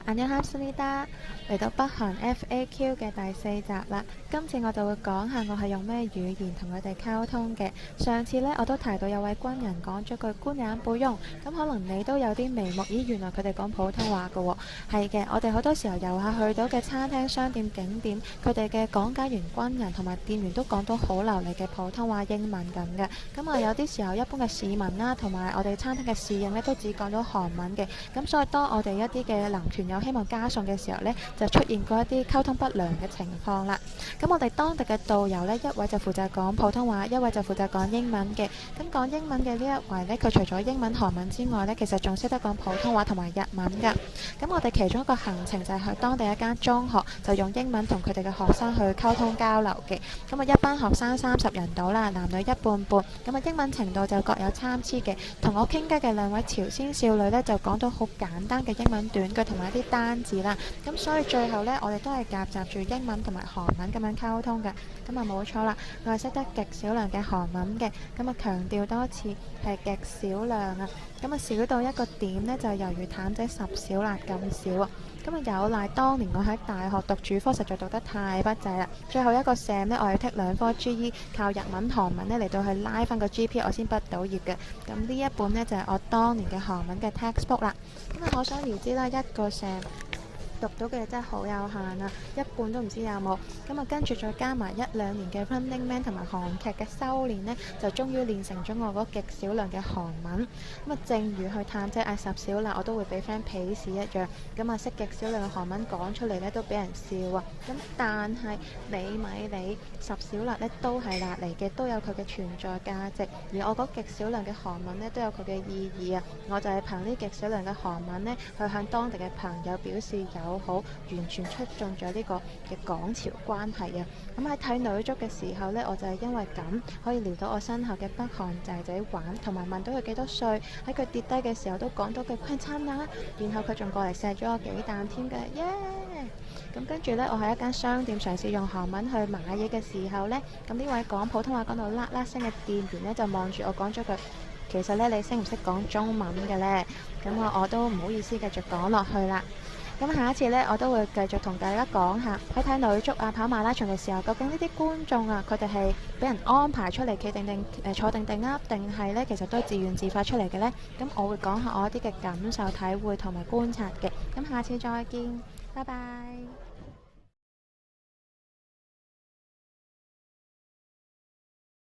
안녕하십니다嚟到北韓 FAQ 嘅第4集啦。今次我就會講下我係用咩語言同佢哋溝通嘅。上次呢，我都提到有位軍人講咗句官人背用，咁可能你都有啲眉目，咦原來佢哋講普通話㗎喎。係嘅，我哋好多時候遊客去到嘅餐廳、商店、景點，佢哋嘅講解員、軍人同埋店員都講到好流利嘅普通話、英文咁嘅。咁啊有啲時候一般嘅市民啦，同埋我哋餐廳嘅侍應呢，都只講咗韓文嘅。咁所以當我哋一啲嘅男團友希望加餸嘅時候呢，就出現過一啲溝通不良嘅情況啦。咁我哋當地嘅導遊呢，一位就負責講普通話，一位就負責講英文嘅。咁講英文嘅呢一位呢，佢除咗英文、韓文之外呢，其實仲識得講普通話同埋日文㗎。咁我哋其中一個行程就係去當地一間中學，就用英文同佢哋嘅學生去溝通交流嘅。咁啊一班學生30人到啦，男女一半半。咁啊英文程度就各有參差嘅。同我傾偈嘅兩位朝鮮少女呢，就講到好簡單嘅英文短句同埋一啲單字啦。咁所以最後呢，我哋都係夾雜住英文同埋韓文咁樣溝通嘅。咁啊冇錯啦，我係識得極少量嘅韓文嘅。咁啊強調多次係極少量啊。咁啊少到一個點呢，就猶如淡仔10小辣咁少啊。咁啊有賴當年我喺大學讀主科實在讀得太不濟啦。最後一個 sem 呢，我要剔2科 GE， 靠日文、韓文呢嚟到去拉翻個 GPA， 我先畢到業嘅。咁呢一本呢，就係我當年嘅韓文嘅 textbook 啦。咁啊可想而知啦，一個 sem讀到嘅真係好有限啊，一半都唔知有冇。咁啊跟住再加埋1-2年嘅 Running Man 同埋韓劇嘅修練呢，就終於練成咗我嗰極少量嘅韓文。咁啊正如去探姐嗌10小辣，我都會俾 friend 鄙視一樣。咁啊識極少量嘅韓文講出嚟呢，都俾人笑啊。咁但係你咪理10小辣呢，都係辣嚟嘅，都有佢嘅存在價值。而我嗰極少量嘅韓文呢，都有佢嘅意義啊。我就係憑呢極少量嘅韓文呢，去向當地嘅朋友表示友好，完全出中咗呢個嘅港朝關係啊！咁喺睇女足嘅時候呢，我就係因為咁可以撩到我身後嘅北韓仔仔玩，同埋問到佢幾多歲，喺佢跌低嘅時候都講到佢困親啦，然後佢仲過嚟錫咗我幾啖添嘅，耶！咁跟住呢，我喺一間商店嘗試用韓文去買嘢嘅時候呢，咁呢位講普通話講到啦啦聲嘅店員呢，就望住我講咗句：其實呢，你識唔識講中文嘅呢？咁我都唔好意思繼續講落去啦。咁下一次呢，我都會繼續同大家講下喺睇女足啊、跑馬拉松嘅時候，究竟呢啲觀眾啊，佢哋係俾人安排出嚟企定定坐定定啊，定係呢其實都係自願自發出嚟嘅呢？咁我會講下我一啲嘅感受、體會同埋觀察嘅。咁下次再見，拜拜。